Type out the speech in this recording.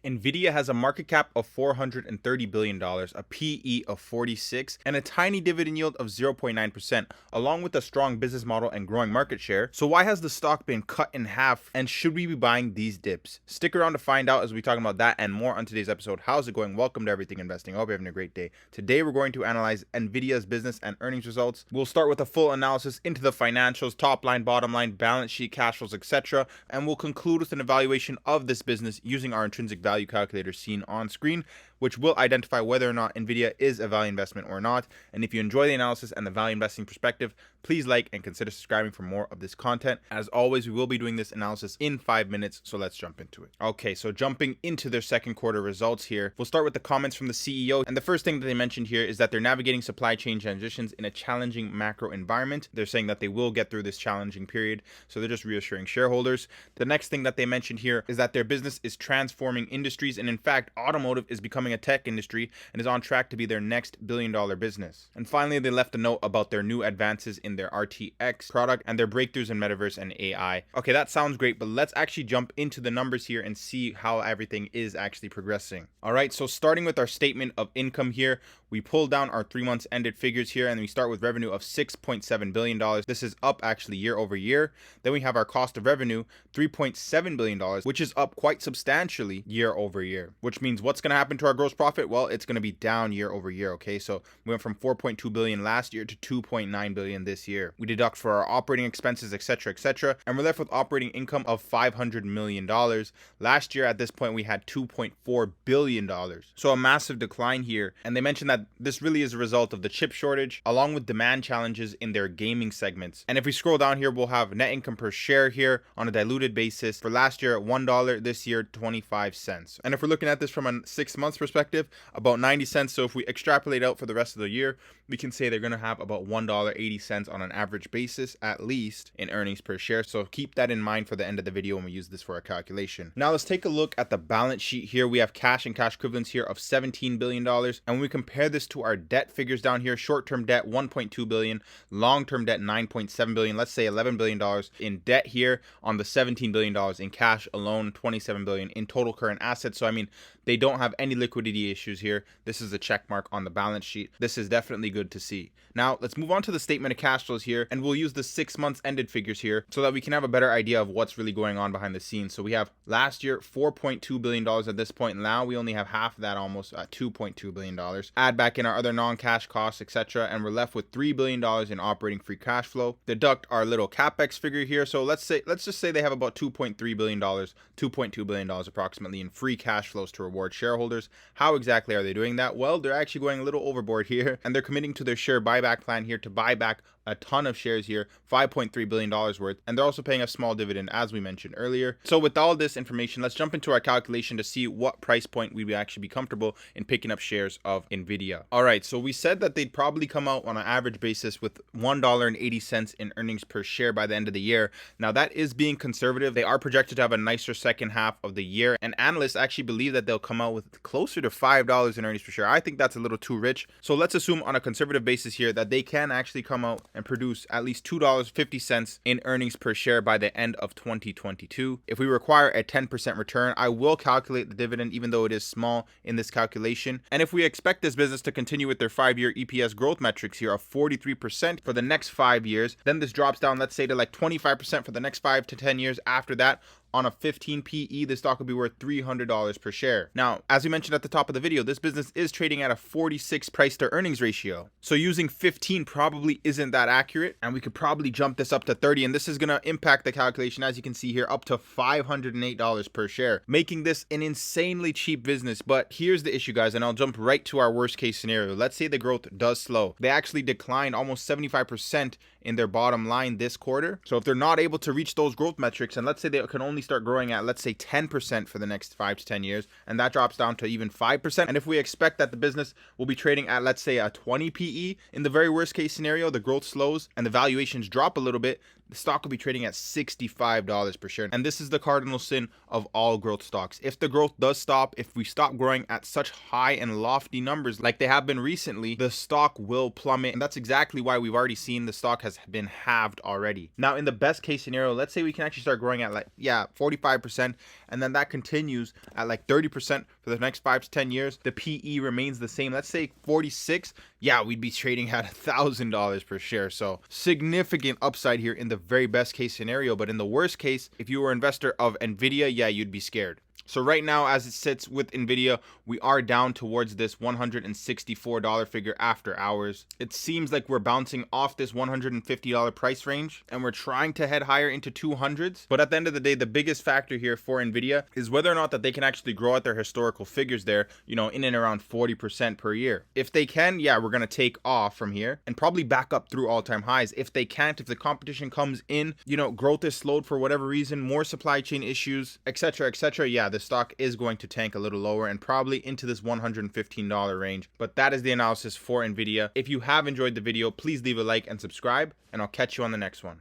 Nvidia has a market cap of $430 billion, a PE of 46, and a tiny dividend yield of 0.9%, along with a strong business model and growing market share. So why has the stock been cut in half, and should we be buying these dips? Stick around to find out as we talk about that and more on today's episode. How's it going? Welcome to Everything Investing. I hope you're having a great day. Today we're going to analyze Nvidia's business and earnings results. We'll start with a full analysis into the financials, top line, bottom line, balance sheet, cash flows, etc. And we'll conclude with an evaluation of this business using our intrinsic value calculator seen on screen, which will identify whether or not Nvidia is a value investment or not. And if you enjoy the analysis and the value investing perspective, please like and consider subscribing for more of this content. As always, we will be doing this analysis in 5 minutes, so let's jump into it. Okay, so jumping into their second quarter results here, we'll start with the comments from the CEO. And the first thing that they mentioned here is that they're navigating supply chain transitions in a challenging macro environment. They're saying that they will get through this challenging period, so they're just reassuring shareholders. The next thing that they mentioned here is that their business is transforming industries, and in fact, automotive is becoming a tech industry and is on track to be their next billion-dollar business. And finally, they left a note about their new advances in their RTX product and their breakthroughs in metaverse and AI. Okay, that sounds great, but let's actually jump into the numbers here and see how everything is actually progressing. All right, so starting with our statement of income here, we pull down our 3 months ended figures here, and we start with revenue of $6.7 billion. This is up actually year over year. Then we have our cost of revenue, $3.7 billion, which is up quite substantially year over year, which means what's going to happen to our gross profit? Well, it's going to be down year over year. Okay, so we went from 4.2 billion last year to 2.9 billion this year. We deduct for our operating expenses, etc., and we're left with operating income of $500 million. Last year at this point, we had $2.4 billion. So a massive decline here. And they mentioned that this really is a result of the chip shortage, along with demand challenges in their gaming segments. And if we scroll down here, we'll have net income per share here on a diluted basis. For last year, $1, this year, 25 cents. And if we're looking at this from a 6 months perspective, about 90 cents. So if we extrapolate out for the rest of the year, we can say they're going to have about $1.80 on an average basis, at least, in earnings per share. So keep that in mind for the end of the video when we use this for a calculation. Now let's take a look at the balance sheet here. We have cash and cash equivalents here of $17 billion. And when we compare this to our debt figures down here, short-term debt, $1.2 billion, long-term debt, $9.7 billion, let's say $11 billion in debt here on the $17 billion in cash alone, $27 billion in total current assets. So, I mean, they don't have any liquidity issues here. This is a check mark on the balance sheet. This is definitely good to see. Now, let's move on to the statement of cash flows here, and we'll use the 6 months ended figures here so that we can have a better idea of what's really going on behind the scenes. So we have last year, $4.2 billion at this point. Now we only have half of that, almost at $2.2 billion. Add back in our other non-cash costs, etc., and we're left with $3 billion in operating free cash flow. Deduct our little capex figure here. So let's just say they have about $2.3 billion, $2.2 billion approximately in free cash flows to reward shareholders. How exactly are they doing that? Well, they're actually going a little overboard here, and they're committing to their share buyback plan here to buy back a ton of shares here, $5.3 billion worth, and they're also paying a small dividend, as we mentioned earlier. So with all this information, let's jump into our calculation to see what price point we would actually be comfortable in picking up shares of Nvidia. All right, so we said that they'd probably come out on an average basis with $1.80 in earnings per share by the end of the year. Now that is being conservative. They are projected to have a nicer second half of the year, and analysts actually believe that they'll come out with closer to $5 in earnings per share. I think that's a little too rich. So let's assume on a conservative basis here that they can actually come out and produce at least $2.50 in earnings per share by the end of 2022. If we require a 10% return, I will calculate the dividend, even though it is small in this calculation. And if we expect this business to continue with their 5-year EPS growth metrics here of 43% for the next 5 years, then this drops down, let's say, to like 25% for the next 5 to 10 years after that. On a 15 PE, the stock will be worth $300 per share. Now, as we mentioned at the top of the video, this business is trading at a 46 price to earnings ratio. So using 15 probably isn't that accurate, and we could probably jump this up to 30, and this is going to impact the calculation, as you can see here, up to $508 per share, making this an insanely cheap business. But here's the issue, guys, and I'll jump right to our worst case scenario. Let's say the growth does slow. They actually declined almost 75% in their bottom line this quarter. So if they're not able to reach those growth metrics, and let's say they can only start growing at, let's say, 10% for the next 5 to 10 years, and that drops down to even 5%. And if we expect that the business will be trading at, let's say, a 20 PE, in the very worst case scenario, the growth slows and the valuations drop a little bit, the stock will be trading at $65 per share. And this is the cardinal sin of all growth stocks. If the growth does stop, if we stop growing at such high and lofty numbers like they have been recently, the stock will plummet. And that's exactly why we've already seen the stock has been halved already. Now, in the best case scenario, let's say we can actually start growing at 45%, and then that continues at 30% for the next 5 to 10 years. The PE remains the same. Let's say 46. Yeah, we'd be trading at $1,000 per share. So significant upside here in the very best case scenario. But in the worst case, if you were an investor of Nvidia, yeah, you'd be scared. So right now, as it sits with Nvidia, we are down towards this $164 figure after hours. It seems like we're bouncing off this $150 price range, and we're trying to head higher into 200s. But at the end of the day, the biggest factor here for Nvidia is whether or not that they can actually grow at their historical figures there, in and around 40% per year. If they can, yeah, we're going to take off from here and probably back up through all-time highs. If they can't, if the competition comes in, growth is slowed for whatever reason, more supply chain issues, etc., yeah, the stock is going to tank a little lower and probably into this $115 range. But that is the analysis for Nvidia. If you have enjoyed the video, please leave a like and subscribe, and I'll catch you on the next one.